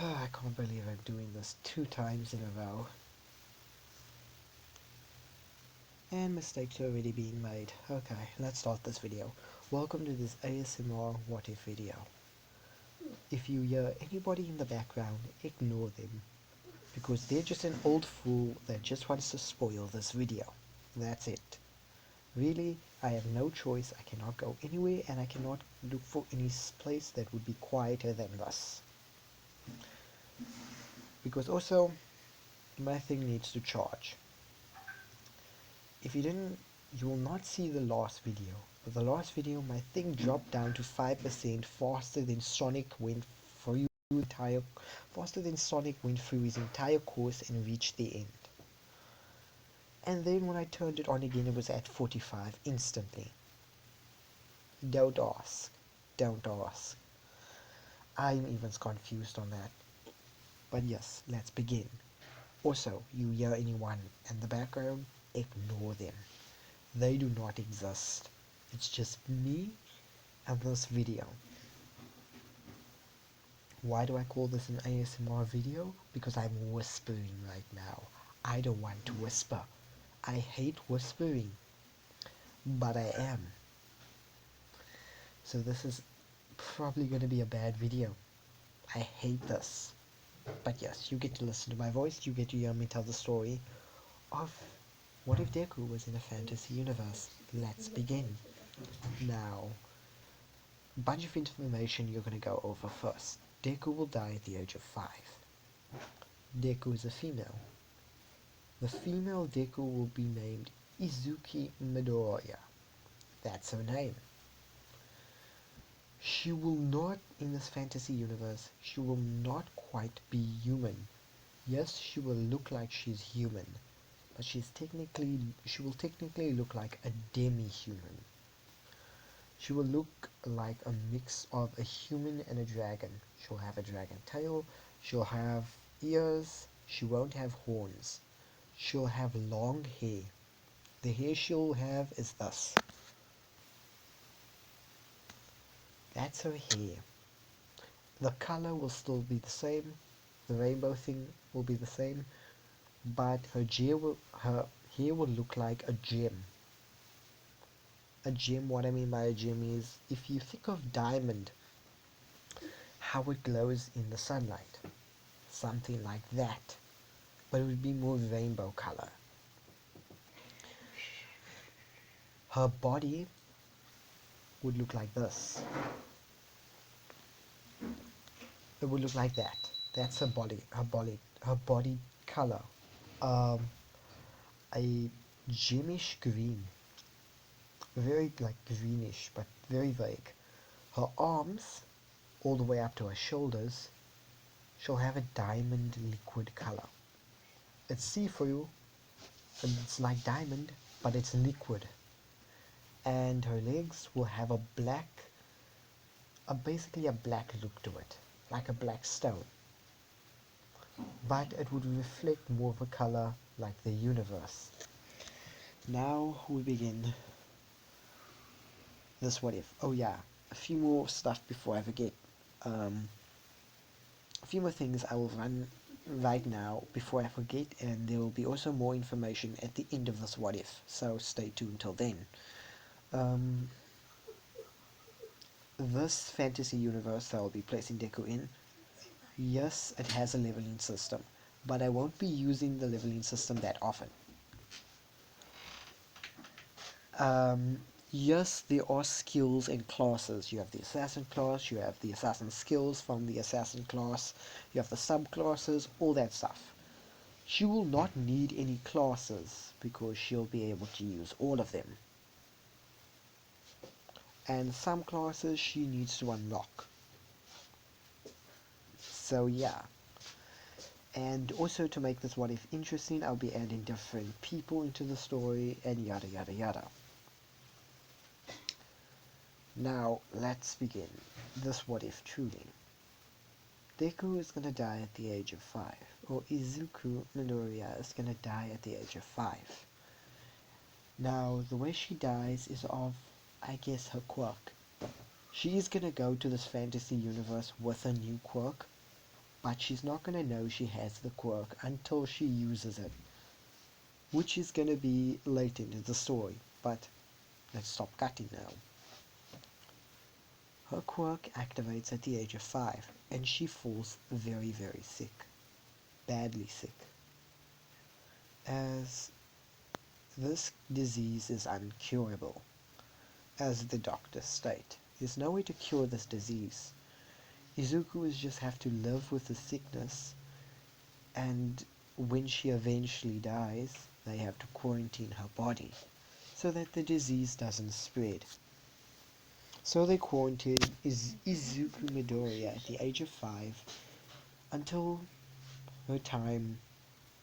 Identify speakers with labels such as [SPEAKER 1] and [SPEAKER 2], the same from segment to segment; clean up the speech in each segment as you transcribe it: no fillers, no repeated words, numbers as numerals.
[SPEAKER 1] I can't believe I'm doing this 2 times in a row. And mistakes are already being made. Okay, let's start this video. Welcome to this ASMR what if video. If you hear anybody in the background, ignore them. Because they're just an old fool that just wants to spoil this video. That's it. Really, I have no choice. I cannot go anywhere and I cannot look for any place that would be quieter than this. Because also, my thing needs to charge. If you didn't, you will not see the last video. But the last video, my thing dropped down to 5% faster than Sonic went through his entire course and reached the end. And then when I turned it on again, it was at 45 instantly. Don't ask. Don't ask. I'm even confused on that. But yes, let's begin. Also, you hear anyone in the background, ignore them. They do not exist. It's just me and this video. Why do I call this an ASMR video? Because I'm whispering right now. I don't want to whisper. I hate whispering. But I am. So this is probably going to be a bad video. I hate this. But yes, you get to listen to my voice. You get to hear me tell the story of what if Deku was in a fantasy universe. Let's begin. Now, a bunch of information you're going to go over first. Deku will die at the age of 5. Deku is a female. The female Deku will be named Izuku Midoriya. That's her name. She will not, in this fantasy universe, she will not quite be human. Yes, she will look like she's human, but she will technically look like a demi-human. She will look like a mix of a human and a dragon. She'll have a dragon tail, she'll have ears, she won't have horns. She'll have long hair. The hair she'll have is this. That's her hair. The color will still be the same. The rainbow thing will be the same. But her hair will look like a gem. A gem, what I mean by a gem is, if you think of diamond, how it glows in the sunlight. Something like that. But it would be more rainbow color. Her body would look like this. It would look like that. That's her body. Her body color. A gemish green. Very like greenish, but very vague. Her arms, all the way up to her shoulders, she'll have a diamond liquid color. It's see-through, and it's like diamond, but it's liquid. And her legs will have basically a black look to it, like a black stone. But it would reflect more of a color like the universe. Now we begin this what if. Oh yeah, a few more stuff before I forget. A few more things I will run right now before I forget, and there will be also more information at the end of this what if, so stay tuned till then. This fantasy universe that I will be placing Deku in, yes, it has a leveling system, but I won't be using the leveling system that often. Yes, there are skills and classes. You have the assassin class, you have the assassin skills from the assassin class, you have the subclasses, all that stuff. She will not need any classes because she'll be able to use all of them. And some classes she needs to unlock. So yeah. And also to make this what if interesting, I'll be adding different people into the story and yada yada yada. Now let's begin this what if truly. Deku is gonna die at the age of 5, or Izuku Midoriya is gonna die at the age of 5. Now the way she dies is of, I guess, her quirk. She is gonna go to this fantasy universe with a new quirk, but she's not going to know she has the quirk until she uses it, which is going to be late into the story. But let's stop cutting now. Her quirk activates at the age of 5, and she falls very, very sick, badly sick, as this disease is uncurable, as the doctors state. There's no way to cure this disease. Izuku is just have to live with the sickness, and when she eventually dies, they have to quarantine her body so that the disease doesn't spread. So they quarantine Izuku Midoriya at the age of 5 until her time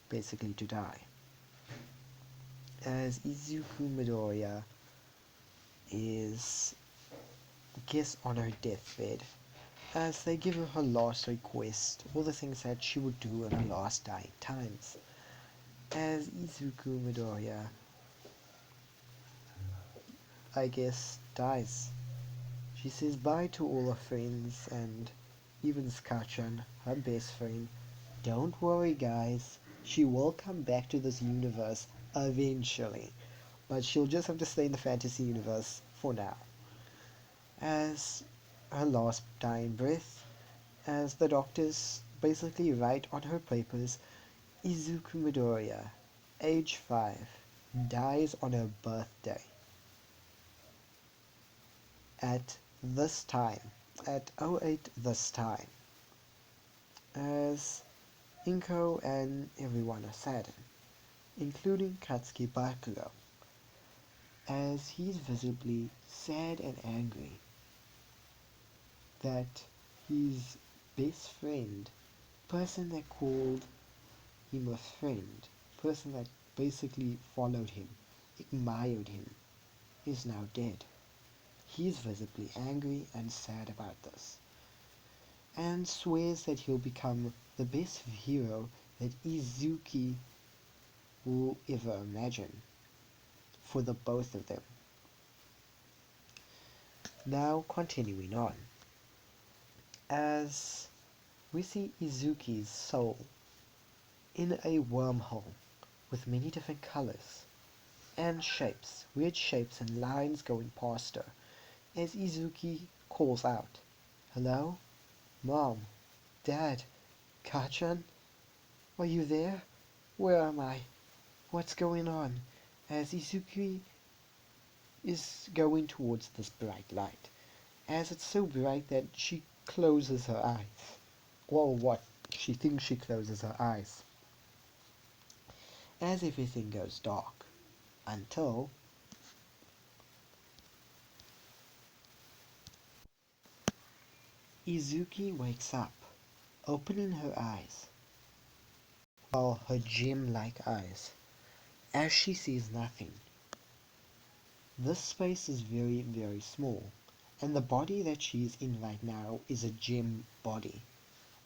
[SPEAKER 1] basically to die. As Izuku Midoriya is, I guess, on her deathbed, as they give her her last request, all the things that she would do in her last dying times. As Izuku Midoriya, I guess, dies. She says bye to all her friends and even Skachan, her best friend. Don't worry guys, she will come back to this universe eventually, but she'll just have to stay in the fantasy universe for now. As her last dying breath, as the doctors basically write on her papers, Izuku Midoriya, age 5, dies on her birthday. At this time, at 08 this time, as Inko and everyone are saddened, including Katsuki Bakugo, as he's visibly sad and angry that his best friend, person that called him a friend, person that basically followed him, admired him, is now dead. He is visibly angry and sad about this, and swears that he'll become the best hero that Izuku will ever imagine for the both of them. Now continuing on, as we see Izuku's soul in a wormhole with many different colors and shapes, weird shapes and lines going past her, as Izuku calls out, "Hello? Mom? Dad? Kachan? Are you there? Where am I? What's going on?" As Izuku is going towards this bright light, as it's so bright that she closes her eyes. Well, what? She thinks she closes her eyes. As everything goes dark, until Izuku wakes up, opening her eyes, well, her gem-like eyes, as she sees nothing. This space is very, very small, and the body that she is in right now is a gem body,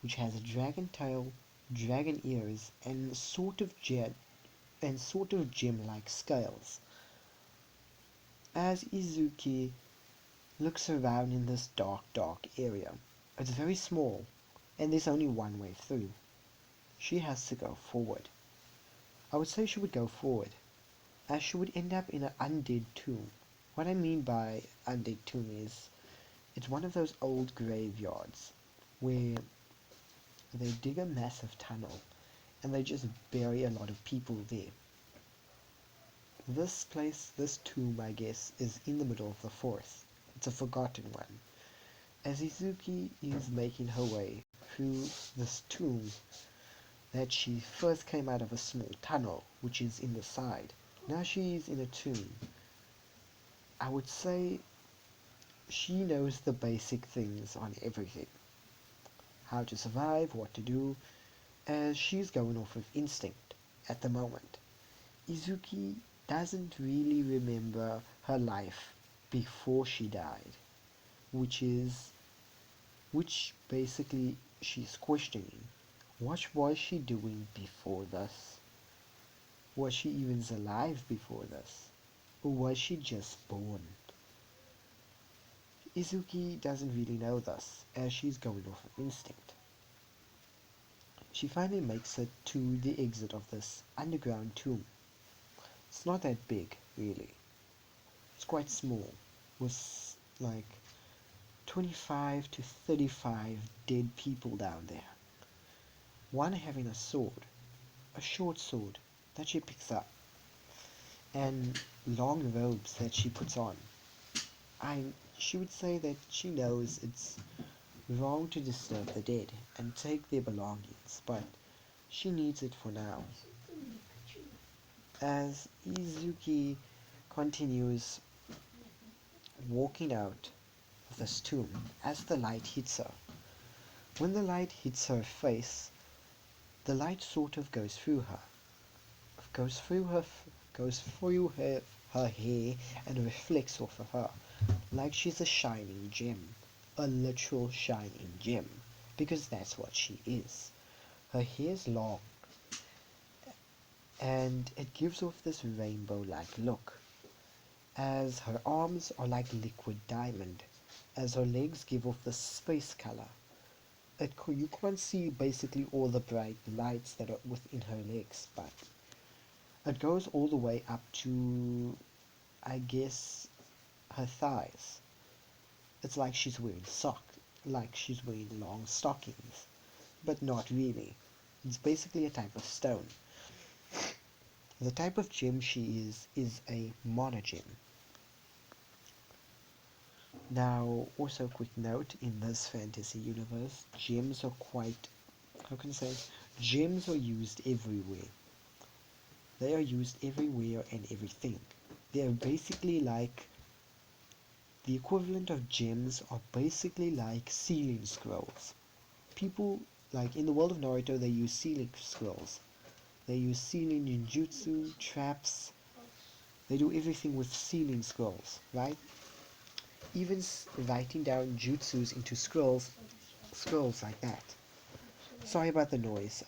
[SPEAKER 1] which has a dragon tail, dragon ears, and sort of gem-like scales. As Izuku looks around in this dark, dark area, it's very small, and there's only one way through. She has to go forward. I would say she would go forward, as she would end up in an undead tomb. What I mean by undead tomb is, it's one of those old graveyards where they dig a massive tunnel and they just bury a lot of people there. This place, this tomb, I guess, is in the middle of the forest. It's a forgotten one. As Izuku is making her way through this tomb, that she first came out of a small tunnel, which is in the side. Now she is in a tomb. I would say she knows the basic things on everything. How to survive, what to do, as she's going off of instinct at the moment. Izuku doesn't really remember her life before she died, which basically she's questioning. What was she doing before this? Was she even alive before this? Or was she just born? Izuku doesn't really know this, as she's going off of instinct. she finally makes it to the exit of this underground tomb. It's not that big, really. It's quite small, with like 25 to 35 dead people down there. One having a sword, a short sword that she picks up, and long robes that she puts on. She would say that she knows it's wrong to disturb the dead and take their belongings, but she needs it for now. As Izuki continues walking out of this tomb, as the light hits her, when the light hits her face, the light sort of goes through her, goes through her hair and reflects off of her, like she's a shining gem, a literal shining gem, because that's what she is. Her hair's long, and it gives off this rainbow-like look, as her arms are like liquid diamond, as her legs give off the space color. You can't see basically all the bright lights that are within her legs, but it goes all the way up to, I guess, her thighs. It's like she's wearing socks, like she's wearing long stockings, but not really. It's basically a type of stone. The type of gem she is a monogem. Now, also a quick note, in this fantasy universe, gems are quite, how can I say, gems are used everywhere. They are used everywhere and everything. They are basically like, the equivalent of gems are basically like sealing scrolls. People, like in the world of Naruto, they use sealing scrolls. They use sealing ninjutsu, traps, they do everything with sealing scrolls, right? Even writing down jutsus into scrolls like that. Sorry about the noise,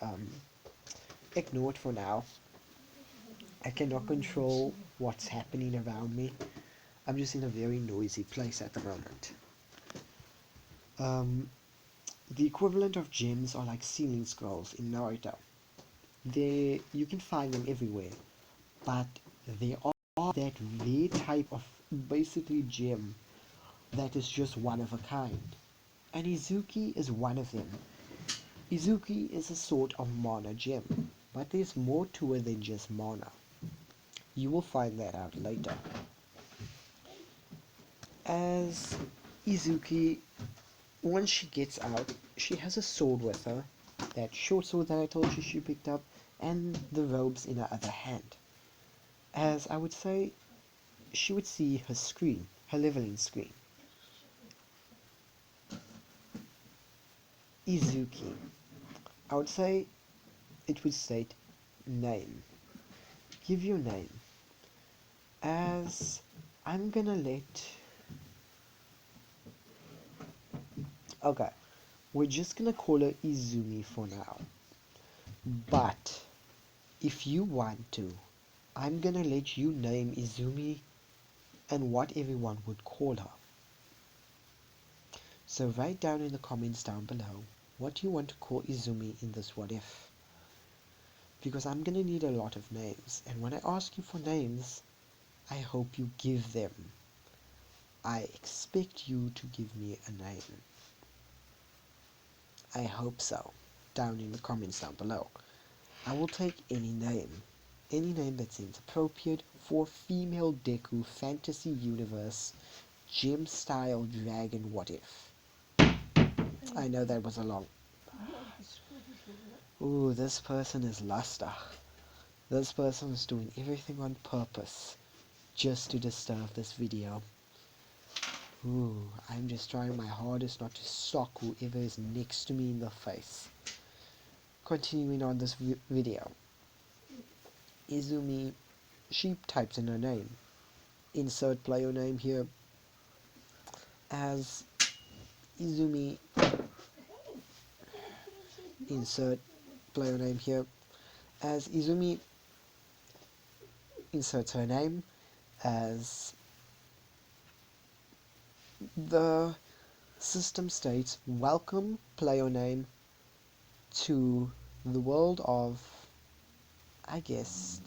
[SPEAKER 1] ignore it for now. I cannot control what's happening around me. I'm just in a very noisy place at the moment. Um, the equivalent of gems are like sealing scrolls in Naruto. You can find them everywhere, but they are that rare type of basically gem that is just one of a kind. And Izuki is one of them. Izuki is a sort of mana gem, but there's more to it than just mana. You will find that out later. As Izuki, once she gets out, she has a sword with her, that short sword that I told you she picked up, and the robes in her other hand. As I would say, she would see her screen, her leveling screen. Izuki. I would say it would state name. Give your name. As I'm gonna let... Okay, we're just gonna call her Izumi for now. But if you want to, I'm gonna let you name Izumi and what everyone would call her. So write down in the comments down below what you want to call Izumi in this what if. Because I'm gonna need a lot of names, and when I ask you for names, I hope you give them. I expect you to give me a name. I hope so. Down in the comments down below. I will take any name that seems appropriate for female deku fantasy universe gem style dragon what if. I know that was a long... Ooh, this person is Luster. This person is doing everything on purpose just to disturb this video. Ooh, I'm just trying my hardest not to sock whoever is next to me in the face. Continuing on this video. Izumi, she types in her name. Insert player name here as Izumi. Insert player name here as Izumi inserts her name as the system states welcome player name to the world of, I guess,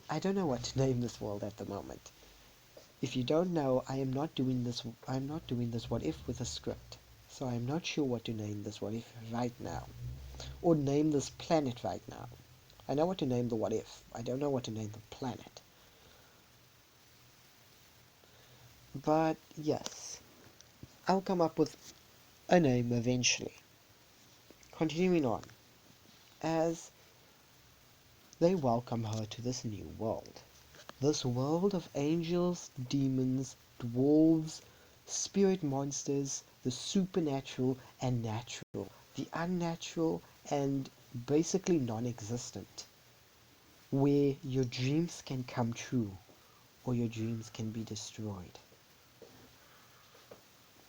[SPEAKER 1] I don't know what to name this world at the moment. If you don't know, I'm not doing this what if with a script. So I'm not sure what to name this what if right now. Or name this planet right now. I know what to name the what if. I don't know what to name the planet. But yes, I'll come up with a name eventually. Continuing on, as they welcome her to this new world. This world of angels, demons, dwarves, spirit monsters, the supernatural and natural, the unnatural and basically non-existent, where your dreams can come true or your dreams can be destroyed.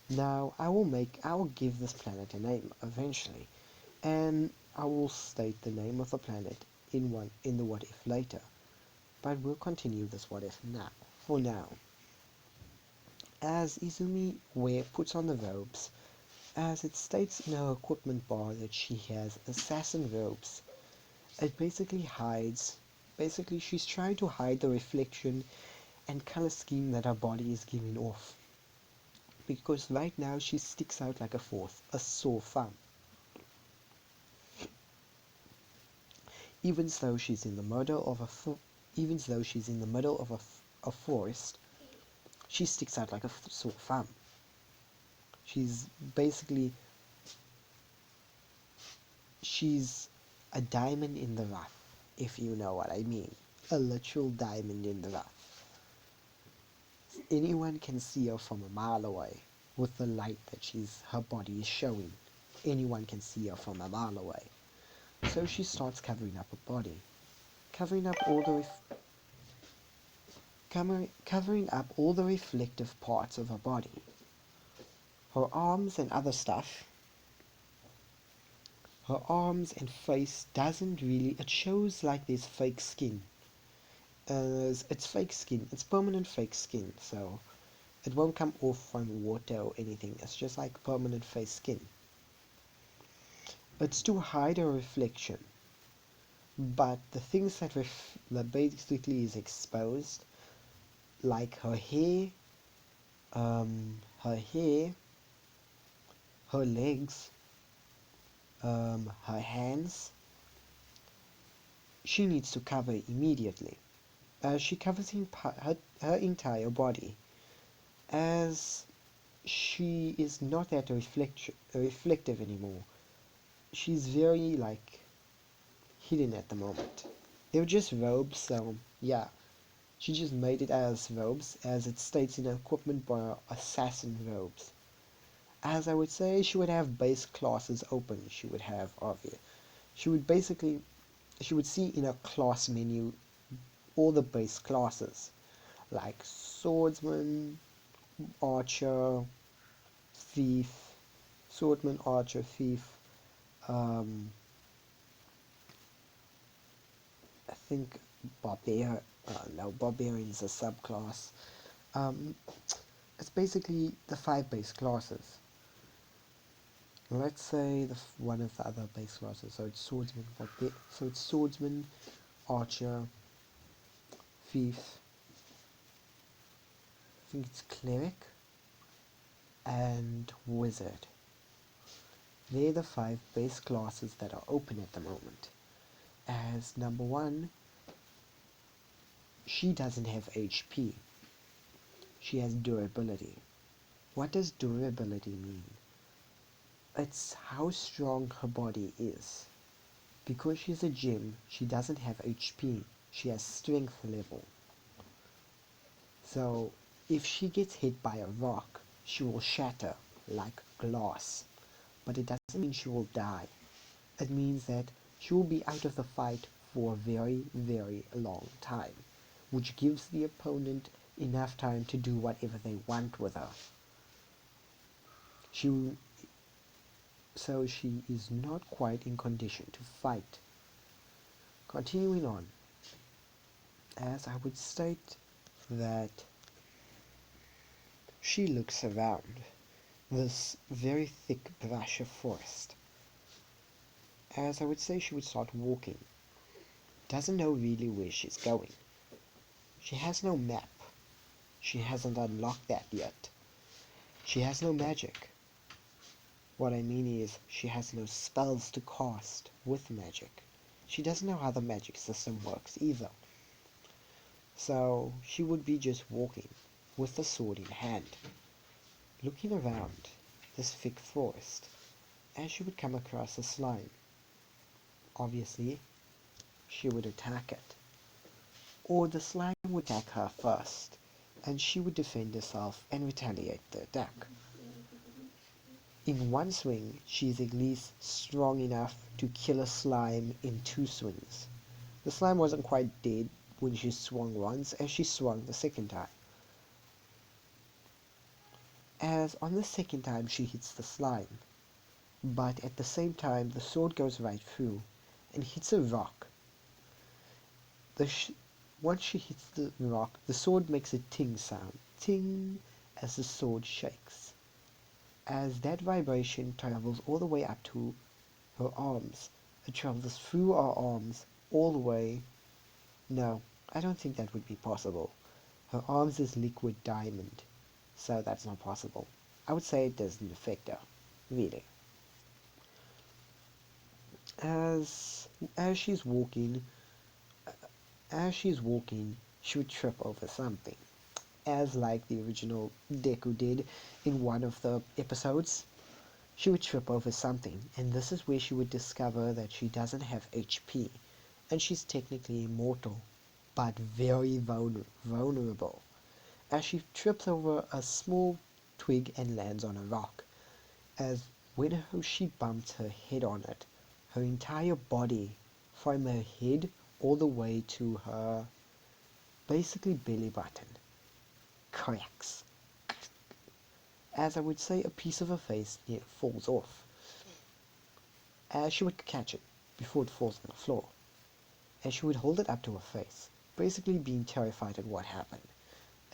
[SPEAKER 1] Now, I will give this planet a name eventually, and I will state the name of the planet in the what if later. But we'll continue this what if now. For now, as Izumi puts on the robes, as it states in her equipment bar that she has assassin robes, it basically she's trying to hide the reflection and color scheme that her body is giving off. Because right now she sticks out like a sore thumb. Even though she's in the middle of even though she's in the middle of a forest, she sticks out like a sore thumb. She's basically she's a diamond in the rough, if you know what I mean. A literal diamond in the rough. Anyone can see her from a mile away with the light that her body is showing. Anyone can see her from a mile away. So she starts covering up her body, covering up all the covering up all the reflective parts of her body. Her arms and other stuff. Her arms and face doesn't really, it shows like there's fake skin. It's fake skin, it's permanent fake skin, so it won't come off from water or anything, it's just like permanent face skin. It's to hide a reflection, but the things that basically is exposed, like her hair, her hair, her legs, her hands, she needs to cover immediately. She covers her entire body, as she is not that reflective anymore. She's very, like, hidden at the moment. They're just robes, so yeah. She just made it as robes, as it states in her equipment bar, assassin robes. As I would say, she would have base classes open. She would have, obvious. She would see in her class menu all the base classes, like swordsman, archer, thief, swordman, archer, thief, I think barbarian is a subclass. Um, it's basically the 5 base classes. Let's say one of the other base classes. So it's swordsman, archer, thief. I think it's cleric and wizard. They're the 5 base classes that are open at the moment. As number 1, she doesn't have HP. She has durability. What does durability mean? It's how strong her body is. Because she's a gem, she doesn't have HP. She has strength level. So, if she gets hit by a rock, she will shatter like glass. But it doesn't mean she will die. It means that she will be out of the fight for a very, very long time, which gives the opponent enough time to do whatever they want with her. So she is not quite in condition to fight. Continuing on, as I would state that she looks around this very thick brush of forest, as I would say she would start walking. Doesn't know really where she's going. She has no map. She hasn't unlocked that yet. She has no magic. What I mean is, she has no spells to cast with magic. She doesn't know how the magic system works either. So she would be just walking with the sword in hand, looking around this thick forest, as she would come across a slime. Obviously, she would attack it. Or the slime would attack her first, and she would defend herself and retaliate the attack. In one swing, she is at least strong enough to kill a slime in 2 swings. The slime wasn't quite dead when she swung once, as she swung the second time. As on the second time she hits the slime, but at the same time the sword goes right through and hits a rock. Once she hits the rock, the sword makes a ting sound, ting, as the sword shakes. As that vibration travels all the way up to her arms, it travels through her arms all the way. No, I don't think that would be possible. Her arms is liquid diamond, so that's not possible. I would say it doesn't affect her, really. As as she's walking, as she's walking, she would trip over something, as like the original Deku did in one of the episodes. She would trip over something, and this is where she would discover that she doesn't have HP, and she's technically immortal, but very vulnerable, as she trips over a small twig and lands on a rock. As when she bumps her head on it, her entire body, from her head all the way to her basically belly button, cracks. As I would say, a piece of her face falls off. As she would catch it before it falls on the floor, and she would hold it up to her face, basically being terrified at what happened.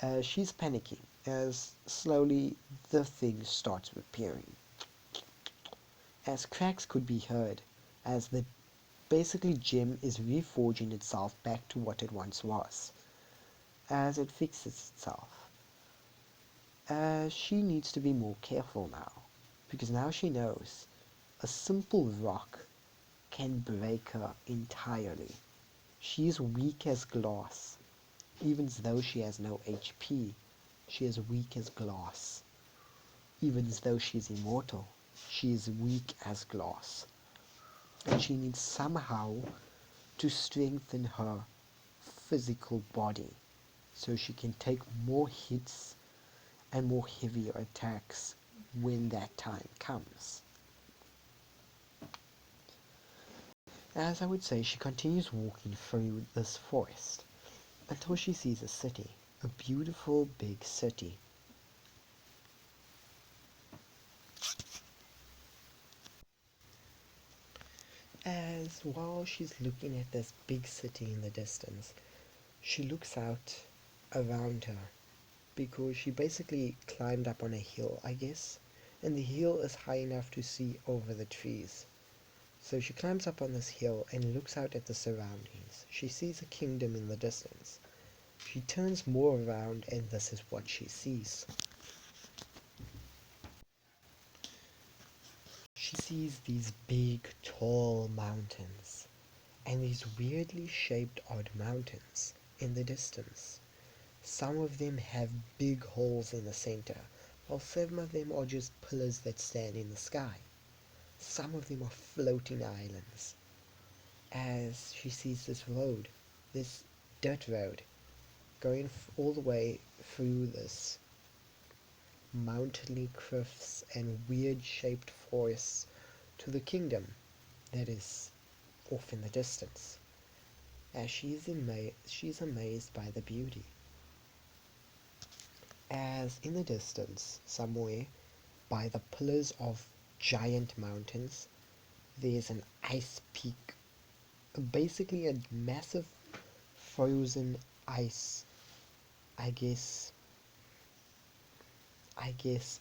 [SPEAKER 1] As she's panicking, as slowly the thing starts appearing. As cracks could be heard, as the basically gem is reforging itself back to what it once was, as it fixes itself. As she needs to be more careful now, because now she knows a simple rock can break her entirely. She is weak as glass, even though she has no HP. She is weak as glass. Even though she is immortal, she is weak as glass. And she needs somehow to strengthen her physical body so she can take more hits and more heavier attacks when that time comes. As I would say, she continues walking through this forest until she sees a city, a beautiful big city. As while she's looking at this big city in the distance, she looks out around her because she basically climbed up on a hill, I guess, and the hill is high enough to see over the trees. So she climbs up on this hill and looks out at the surroundings. She sees a kingdom in the distance. She turns more around and this is what she sees. She sees these big, tall mountains and these weirdly shaped odd mountains in the distance. Some of them have big holes in the center, while some of them are just pillars that stand in the sky. Some of them are floating islands. As she sees this road, this dirt road, going all the way through this mountainy cliffs and weird shaped forests to the kingdom that is off in the distance. As she's amazed by the beauty. As in the distance, somewhere by the pillars of giant mountains, there's an ice peak, basically a massive frozen ice, I guess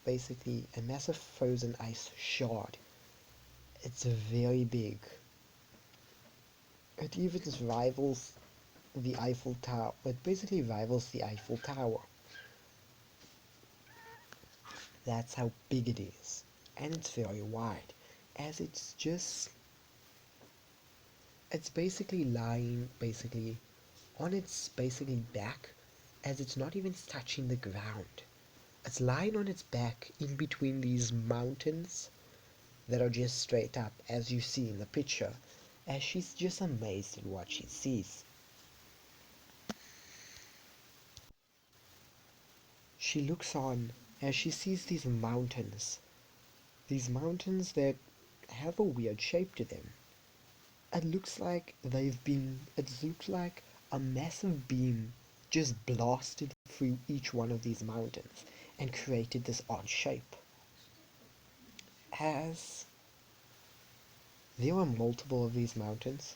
[SPEAKER 1] basically a massive frozen ice shard. It's very big, It even rivals the Eiffel Tower. It basically rivals the Eiffel Tower. That's how big it is. And it's very wide. As it's basically lying basically on its basically back, as it's not even touching the ground. It's lying on its back in between these mountains that are just straight up, as you see in the picture, as she's just amazed at what she sees. She looks on as she sees these mountains that have a weird shape to them. It looks like a massive beam just blasted through each one of these mountains and created this odd shape. As there are multiple of these mountains,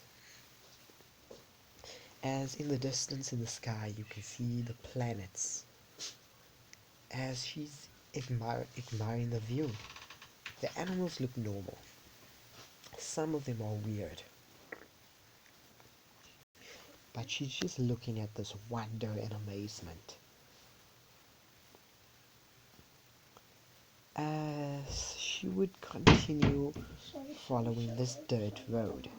[SPEAKER 1] as in the distance in the sky you can see the planets, as she's admiring the view. The animals look normal. Some of them are weird, but she's just looking at this wonder and amazement. As she would continue following this dirt road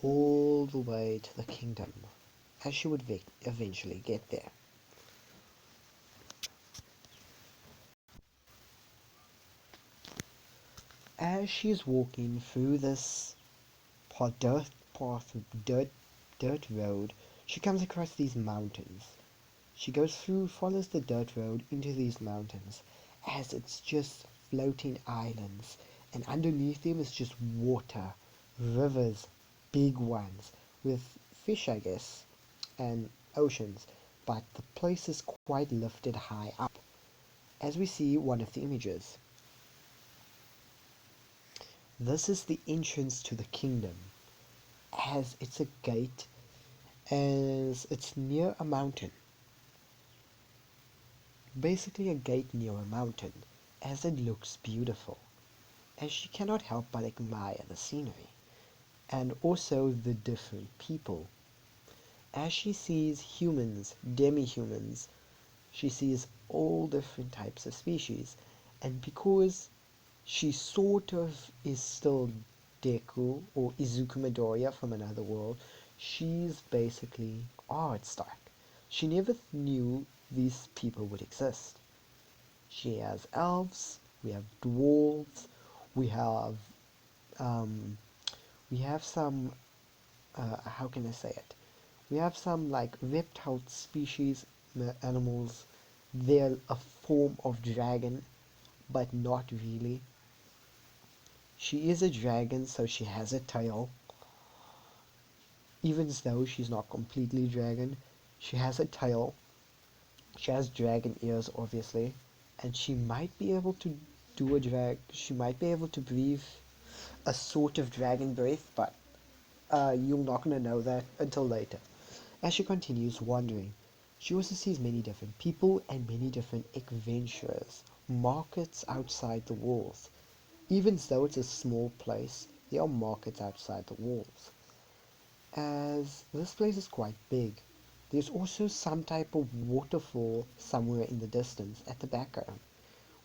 [SPEAKER 1] all the way to the kingdom, as she would eventually get there. As she's walking through this dirt, dirt road, she comes across these mountains. She follows the dirt road into these mountains, as it's just floating islands, and underneath them is just water, rivers, big ones, with fish, I guess, and oceans, but the place is quite lifted high up, as we see one of the images. This is the entrance to the kingdom, as it's a gate, as it's near a mountain. Basically a gate near a mountain, as it looks beautiful, as she cannot help but admire the scenery, and also the different people. As she sees humans, demi-humans, she sees all different types of species, and because she sort of is still Deku or Izuku Midoriya from another world, she's basically awe-struck. She never knew these people would exist. She has elves, we have dwarves, we have um, we have some how can I say it? We have some like reptile species animals. They're a form of dragon, but not really. She is a dragon, so she has a tail. Even though she's not completely dragon, she has a tail. She has dragon ears, obviously, and she might be able to She might be able to breathe a sort of dragon breath, but you're not gonna know that until later. As she continues wandering, she also sees many different people and many different adventurers, markets outside the walls. Even though it's a small place, there are markets outside the walls. As this place is quite big, there's also some type of waterfall somewhere in the distance at the background,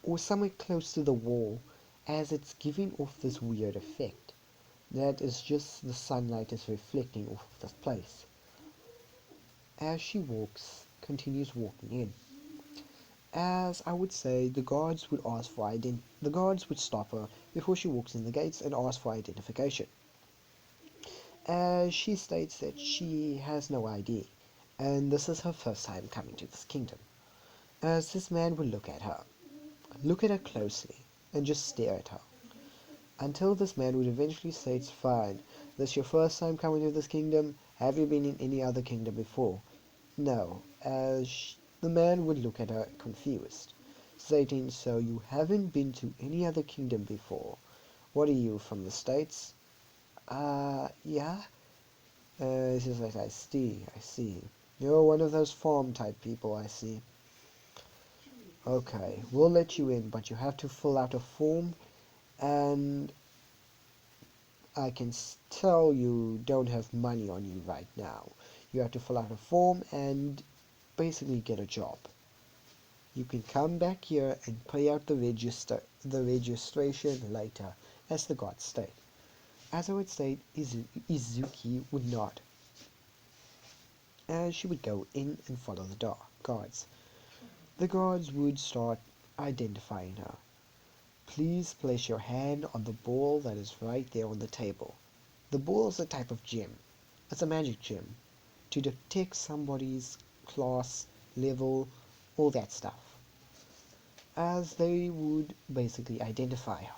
[SPEAKER 1] or somewhere close to the wall, as it's giving off this weird effect. That is just the sunlight is reflecting off of this place. As she continues walking in. As I would say, the guards would stop her before she walks in the gates and ask for identification. As she states that she has no ID, and this is her first time coming to this kingdom. As this man would look at her closely, and just stare at her, until this man would eventually say, "It's fine. This your first time coming to this kingdom? Have you been in any other kingdom before?" No, the man would look at her confused, stating, "So you haven't been to any other kingdom before? What are you, from the States?" Yeah. She's like, I see. You're one of those farm type people, I see. Okay, we'll let you in, but you have to fill out a form, and I can tell you don't have money on you right now. You have to fill out a form and basically get a job. You can come back here and pay out the registration later, as the gods state. As I would state, Izuki would nod, as she would go in and follow the guards. The guards would start identifying her. Please place your hand on the ball that is right there on the table. The ball is a type of gem. It's a magic gem to detect somebody's class, level, all that stuff. As they would basically identify her.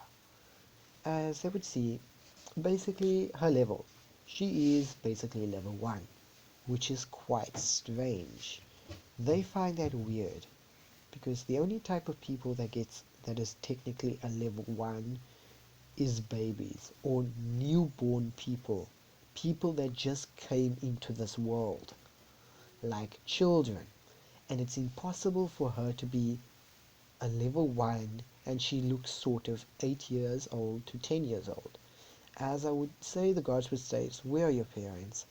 [SPEAKER 1] As they would see basically her level. She is basically level 1, which is quite strange. They find that weird because the only type of people that is technically a level 1 is babies or newborn people, people that just came into this world, like children, and it's impossible for her to be a level 1 and she looks sort of 8 years old to 10 years old. As I would say, the guards would say, where are your parents?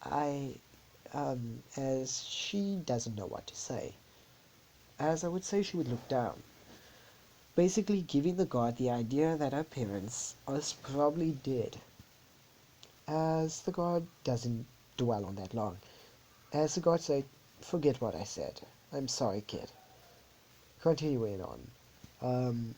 [SPEAKER 1] As she doesn't know what to say. As I would say, she would look down, basically giving the guard the idea that her parents are probably dead. As the guard doesn't dwell on that long. As the guard said, forget what I said. I'm sorry, kid. Continuing on. Um,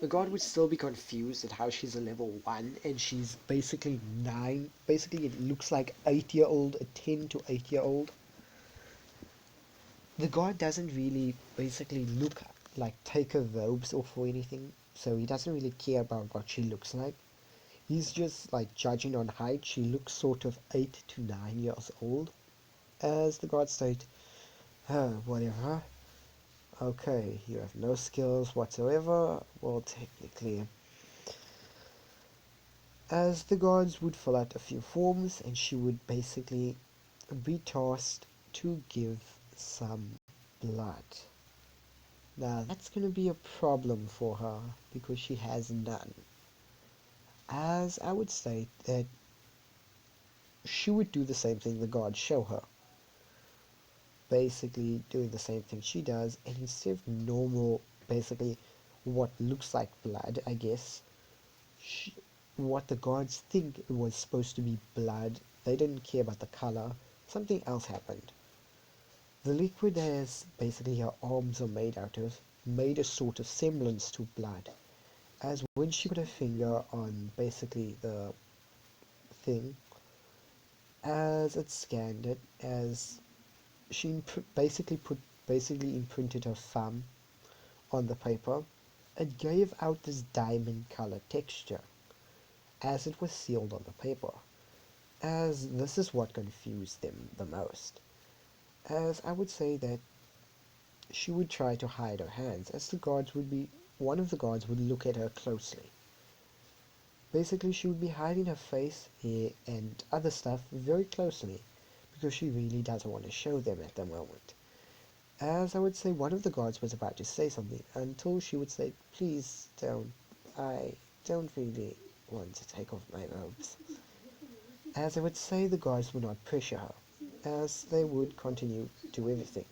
[SPEAKER 1] the guard would still be confused at how she's a level 1 and she's basically 9. Basically, it looks like 8-year-old, a 10 to 8-year-old. The guard doesn't really basically look like take her robes off or anything, so he doesn't really care about what she looks like. He's just like judging on height. She looks sort of 8 to 9 years old. As the guard state, whatever. Okay, you have no skills whatsoever. Well, technically. As the guards would fill out a few forms and she would basically be tasked to give some blood. Now that's going to be a problem for her because she has none. As I would state that she would do the same thing the guards show her. Basically doing the same thing she does, and instead of normal, basically what looks like blood, I guess, what the guards think was supposed to be blood, they didn't care about the color, something else happened. The liquid as basically her arms are made out of made a sort of semblance to blood, as when she put her finger on basically the thing, as it scanned it, as she basically imprinted her thumb on the paper, it gave out this diamond color texture as it was sealed on the paper, as this is what confused them the most. As I would say that she would try to hide her hands, as one of the guards would look at her closely. Basically, she would be hiding her face, hair, and other stuff very closely, because she really doesn't want to show them at the moment. As I would say, one of the guards was about to say something, until she would say, please don't, I don't really want to take off my robes. As I would say, the guards would not pressure her, as they would continue to do everything,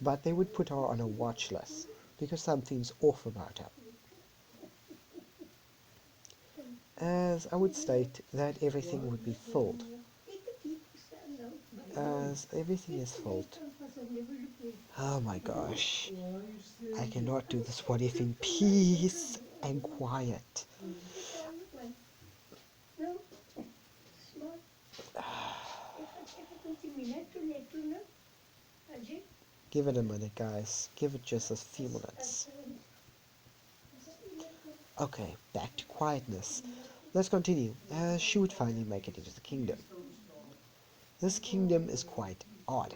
[SPEAKER 1] but they would put her on a watch list, because something's off about her. As I would state that everything would be filled. As everything is filled. Oh my gosh. I cannot do this what if in peace and quiet. Give it a minute, guys. Give it just a few minutes. Okay, back to quietness. Let's continue, as she would finally make it into the kingdom. This kingdom is quite odd,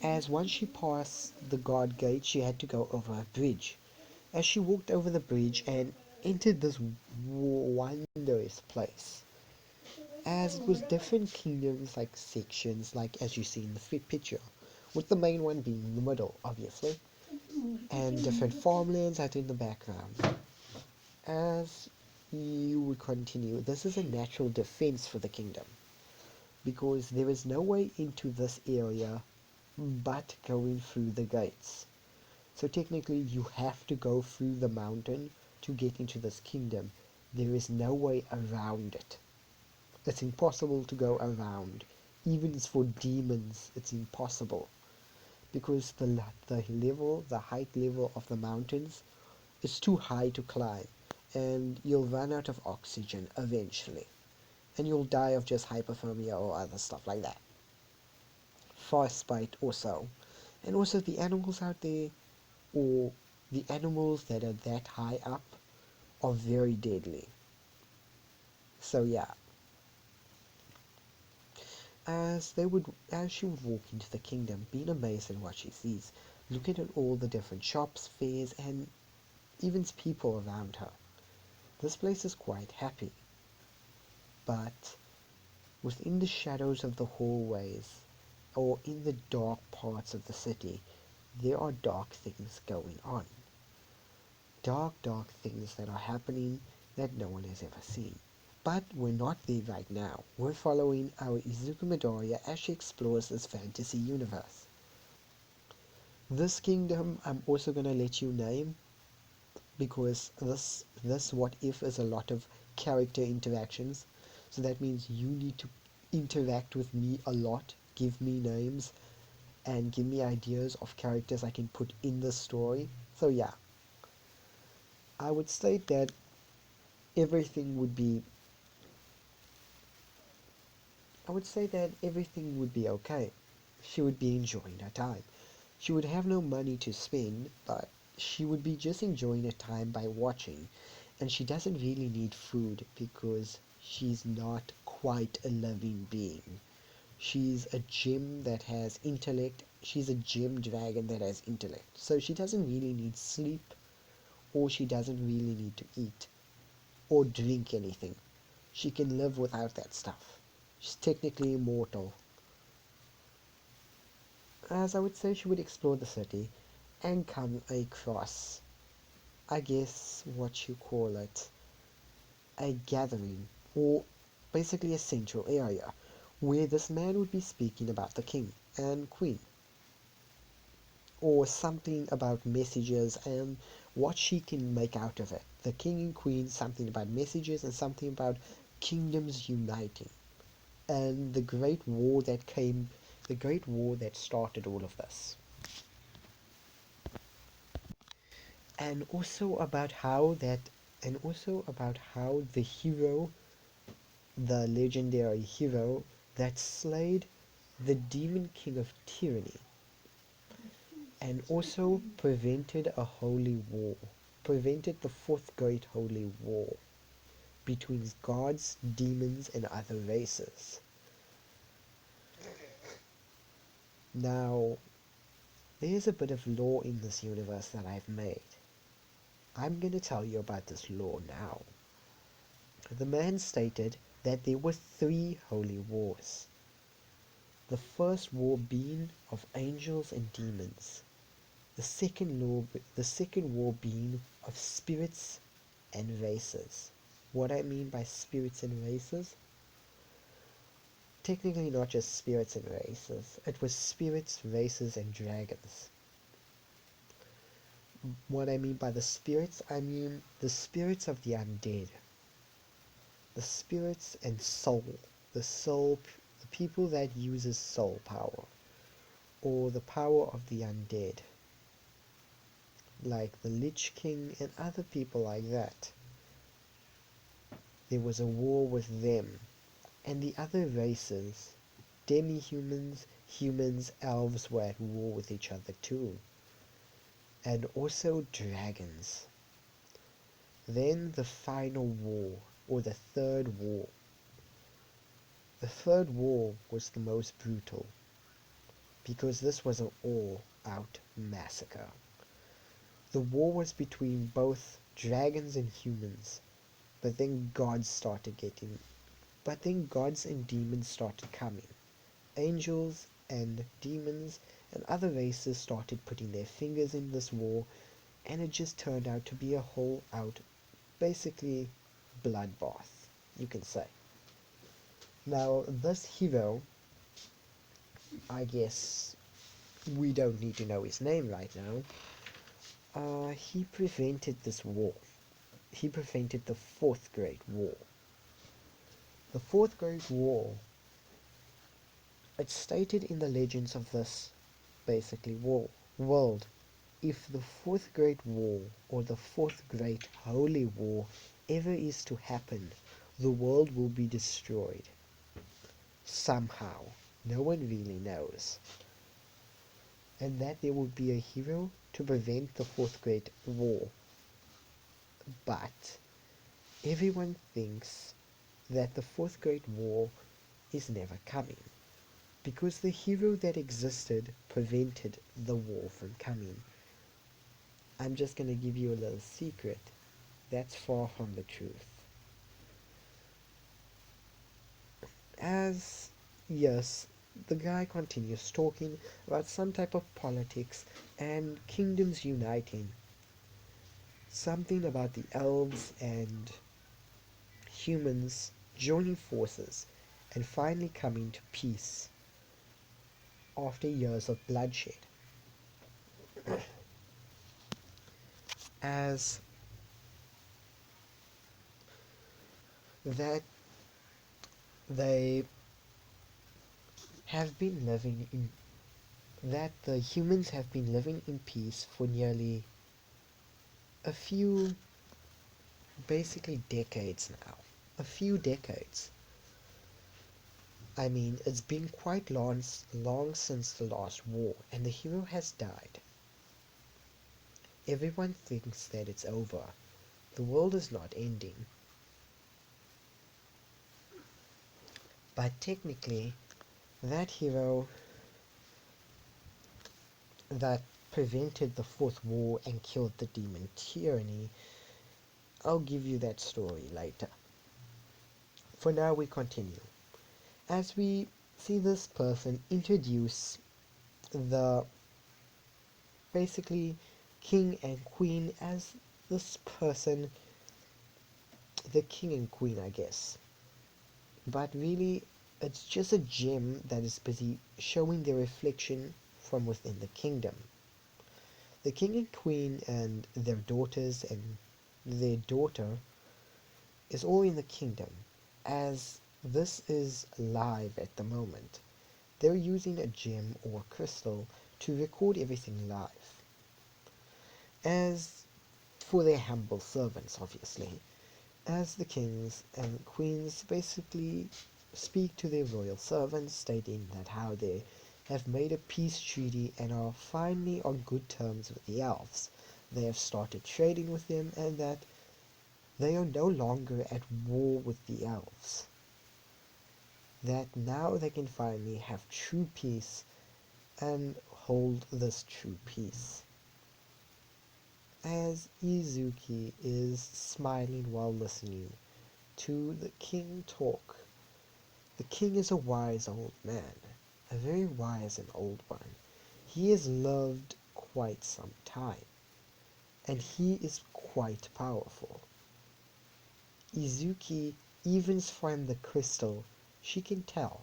[SPEAKER 1] as once she passed the guard gate, she had to go over a bridge. As she walked over the bridge and entered this wondrous place, as it was different kingdoms, like sections, like as you see in the picture, with the main one being in the middle, obviously. and different farmlands are in the background. As you would continue, this is a natural defense for the kingdom because there is no way into this area but going through the gates. So technically you have to go through the mountain to get into this kingdom. There is no way around it. It's impossible to go around. Even for demons, it's impossible. Because the height level of the mountains is too high to climb. And you'll run out of oxygen eventually. And you'll die of just hypothermia or other stuff like that. Frostbite also. And also the animals out there, or the animals that are that high up, are very deadly. So yeah, as she would walk into the kingdom, being amazed at what she sees, looking at all the different shops, fairs, and even people around her. This place is quite happy, but within the shadows of the hallways, or in the dark parts of the city, there are dark things going on. Dark things that are happening that no one has ever seen. But we're not there right now. We're following our Izuku Midoriya as she explores this fantasy universe. This kingdom I'm also gonna let you name because this what if is a lot of character interactions. So that means you need to interact with me a lot, give me names, and give me ideas of characters I can put in the story. So yeah, I would state that everything would be I would say that everything would be okay. She would be enjoying her time. She would have no money to spend, but she would be just enjoying her time by watching. And she doesn't really need food because she's not quite a living being. She's a gem that has intellect. She's a gem dragon that has intellect. So she doesn't really need sleep, or she doesn't really need to eat or drink anything. She can live without that stuff. She's technically immortal. As I would say, she would explore the city and come across, I guess, what you call it, a gathering, or basically a central area, where this man would be speaking about the king and queen, or something about messages and what she can make out of it. The king and queen, something about messages and something about kingdoms uniting, and the great war that started all of this. and also about how that and also about how the hero, the legendary hero that slayed the demon king of tyranny and also prevented a holy war, prevented the fourth great holy war between gods, demons, and other races. Now, there's a bit of lore in this universe that I've made. I'm going to tell you about this lore now. The man stated that there were three holy wars. The first war being of angels and demons. The second war being of spirits and races. What I mean by spirits and races? Technically not just spirits and races. It was spirits, races, and dragons. What I mean by the spirits, I mean the spirits of the undead. The spirits and soul. The people that uses soul power. Or the power of the undead. Like the Lich King and other people like that. There was a war with them. And the other races, demi-humans, humans, elves were at war with each other too. And also dragons. Then the final war, or the third war. The third war was the most brutal, because this was an all-out massacre. The war was between both dragons and humans, but then gods and demons started coming. Angels and demons and other races started putting their fingers in this war, and it just turned out to be a whole out, basically, bloodbath, you can say. Now, this hero, I guess we don't need to know his name right now, he prevented this war. He prevented the Fourth Great War. The Fourth Great War, it's stated in the legends of this, basically, world, if the Fourth Great War, or the Fourth Great Holy War, ever is to happen, the world will be destroyed. Somehow. No one really knows. And that there would be a hero to prevent the Fourth Great War. But everyone thinks that the Fourth Great War is never coming, because the hero that existed prevented the war from coming. I'm just going to give you a little secret. That's far from the truth. As, yes, the guy continues talking about some type of politics and kingdoms uniting. Something about the elves and humans joining forces and finally coming to peace after years of bloodshed. As that they have been living in that the humans have been living in peace for nearly a few, basically decades now. A few decades. I mean, it's been quite long since the last war, and the hero has died. Everyone thinks that it's over. The world is not ending. But technically, that hero that prevented the Fourth War and killed the demon tyranny, I'll give you that story later. For now, we continue. As we see this person introduce the, basically, king and queen as this person, the king and queen, I guess. But really, it's just a gem that is busy showing their reflection from within the kingdom. The king and queen and their daughters and their daughter is all in the kingdom, as this is live at the moment. They're using a gem or crystal to record everything live. As for their humble servants, obviously, as the kings and queens basically speak to their royal servants, stating that how they have made a peace treaty and are finally on good terms with the elves. They have started trading with them, and that they are no longer at war with the elves. That now they can finally have true peace and hold this true peace. As Izuku is smiling while listening to the king talk. The king is a wise old man, a very wise and old one. He has lived quite some time, and he is quite powerful. Izuku, even from the crystal, she can tell.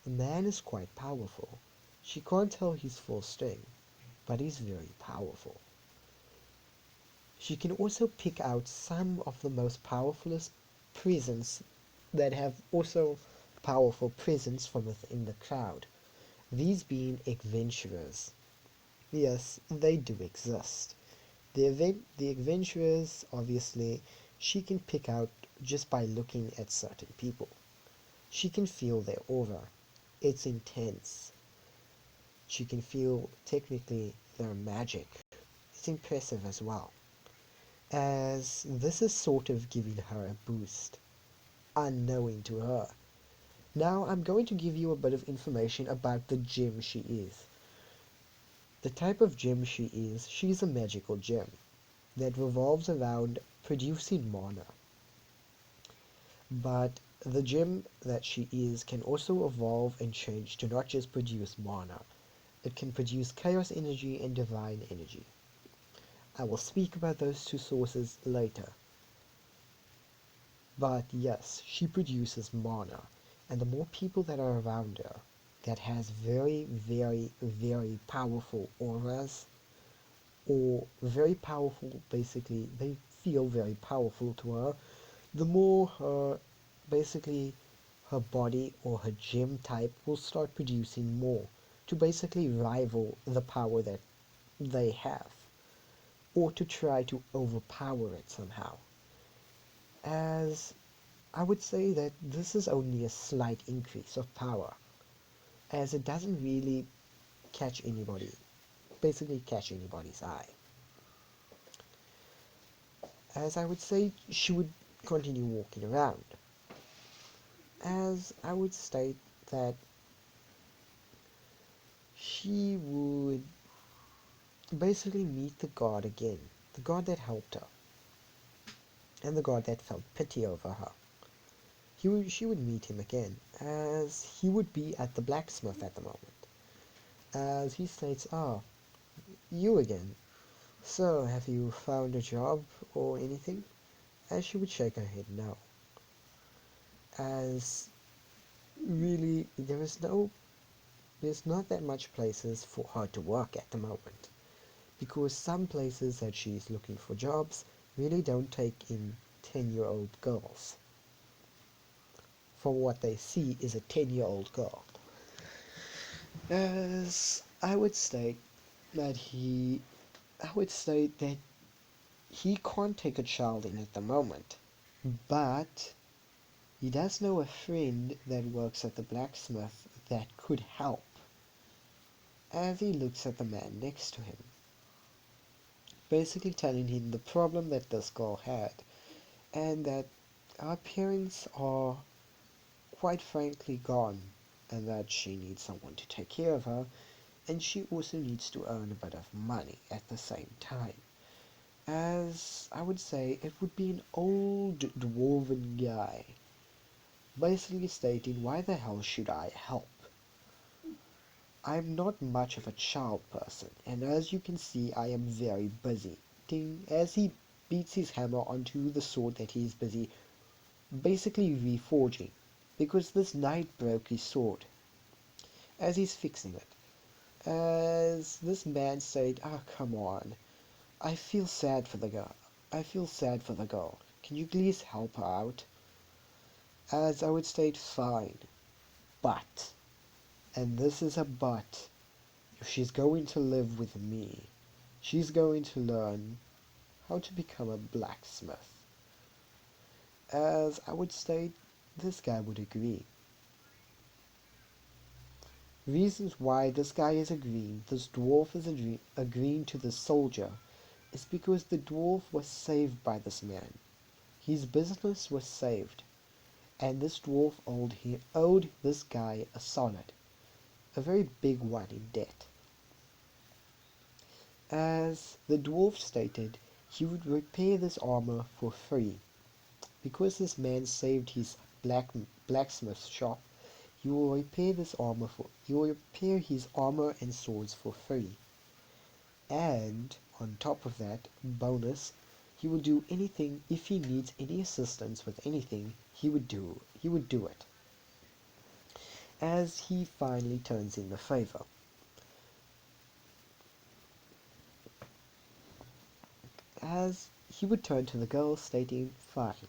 [SPEAKER 1] The man is quite powerful. She can't tell his full strength, but he's very powerful. She can also pick out some of the most powerfulest presence that have also powerful presence from within the crowd, these being adventurers. Yes, they do exist. The adventurers, obviously, she can pick out just by looking at certain people. She can feel their aura. It's intense. She can feel, technically, their magic. It's impressive as well, as this is sort of giving her a boost, unknowing to her. Now I'm going to give you a bit of information about the gem she is. The type of gem she is, she's a magical gem that revolves around producing mana. But the gem that she is can also evolve and change to not just produce mana. It can produce chaos energy and divine energy. I will speak about those two sources later. But yes, she produces mana, and the more people that are around her that has very, very, very powerful auras, or very powerful, basically, they feel very powerful to her, the more her, basically, her body or her gem type will start producing more to basically rival the power that they have, or to try to overpower it somehow. As I would say that this is only a slight increase of power, as it doesn't really catch anybody, basically catch anybody's eye. As I would say, she would continue walking around. As I would state that she would basically meet the god again, the god that helped her, and the god that felt pity over her. She would meet him again, as he would be at the blacksmith at the moment. As he states, "Ah, you again. So, have you found a job or anything?" As she would shake her head no. As really, there's not that much places for her to work at the moment. Because some places that she's looking for jobs really don't take in 10-year-old girls. For what they see is a 10-year-old girl. As I would state that he can't take a child in at the moment, but he does know a friend that works at the blacksmith that could help. As he looks at the man next to him, basically telling him the problem that this girl had, and that our parents are quite frankly gone, and that she needs someone to take care of her, and she also needs to earn a bit of money at the same time. As I would say, it would be an old dwarven guy, basically stating, why the hell should I help? I'm not much of a child person, and as you can see, I am very busy. Ding, as he beats his hammer onto the sword that he's busy basically reforging, because this knight broke his sword. As he's fixing it, as this man said, "Ah, come on, I feel sad for the girl. I feel sad for the girl. Can you please help her out?" As I would state, fine, but, and this is a but, if she's going to live with me, she's going to learn how to become a blacksmith. As I would state, this guy would agree. Reasons why this guy is agreeing, this dwarf is agreeing to the soldier, is because the dwarf was saved by this man. His business was saved, and this dwarf owed this guy a solid, a very big one in debt. As the dwarf stated, he would repair this armor for free. Because this man saved his blacksmith shop, he will repair his armor and swords for free. And on top of that, bonus, he will do anything if he needs any assistance with anything, he would do it. As he finally turns in the favor. As he would turn to the girl stating, "Fine,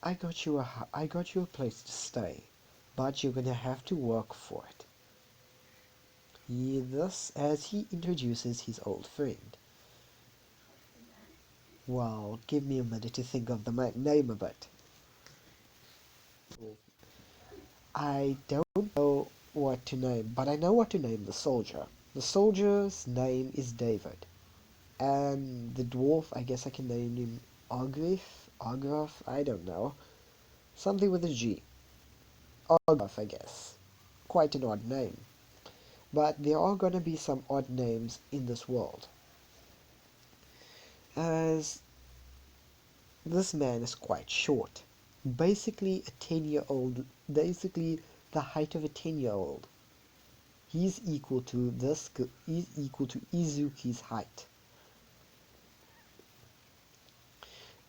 [SPEAKER 1] I got you a place to stay, but you're gonna have to work for it." Thus, as he introduces his old friend. Well, give me a minute to think of the name a bit. I don't know what to name, but I know what to name the soldier. The soldier's name is David. And the dwarf, I guess I can name him Agraf, I don't know. Something with a G. Agraf, I guess. Quite an odd name. But there are gonna be some odd names in this world. As this man is quite short. Basically the height of a 10-year-old. He's equal to Izuki's height.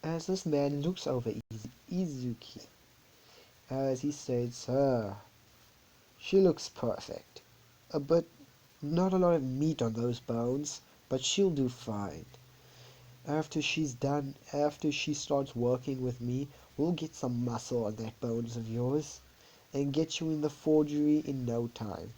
[SPEAKER 1] As this man looks over Izuki, as he states, she looks perfect. But not a lot of meat on those bones, but she'll do fine. After she starts working with me, we'll get some muscle on that bones of yours and get you in the forgery in no time.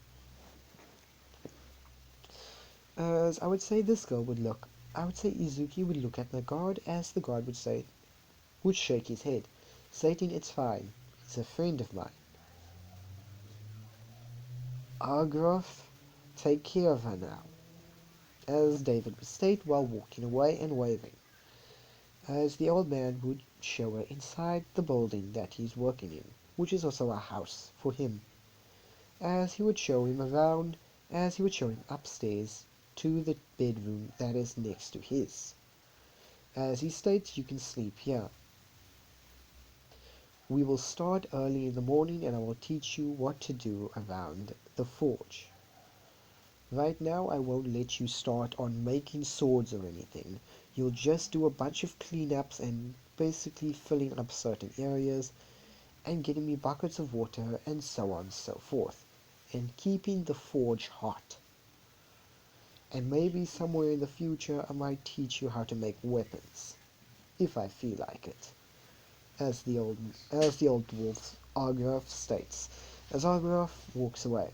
[SPEAKER 1] As I would say I would say Izuki would look at the guard as the guard would shake his head, stating it's fine, he's a friend of mine. Argroth, take care of her now, as David would state while walking away and waving, as the old man would show her inside the building that he's working in, which is also a house for him, as he would show him around, as he would show him upstairs to the bedroom that is next to his. As he states, you can sleep here. We will start early in the morning and I will teach you what to do around the forge. Right now I won't let you start on making swords or anything. You'll just do a bunch of cleanups and basically filling up certain areas and getting me buckets of water and so on and so forth. And keeping the forge hot. And maybe somewhere in the future I might teach you how to make weapons. If I feel like it. As the old dwarf Argroth states, as Argroth walks away.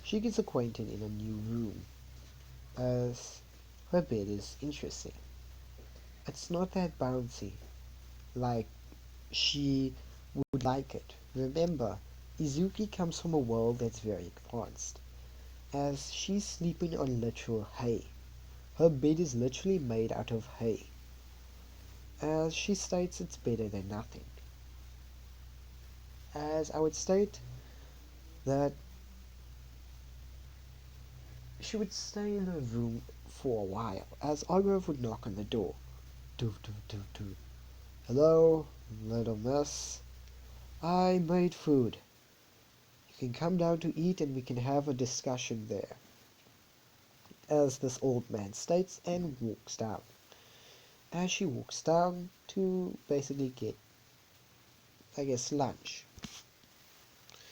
[SPEAKER 1] She gets acquainted in a new room, as her bed is interesting. It's not that bouncy, like she would like it. Remember, Izuki comes from a world that's very advanced, as she's sleeping on literal hay. Her bed is literally made out of hay, as she states it's better than nothing. As I would state that she would stay in her room for a while, as Argrove would knock on the door. Doo doo doo doo. Hello, little miss. I made food. You can come down to eat and we can have a discussion there. As this old man states and walks down. As she walks down to basically get, I guess, lunch.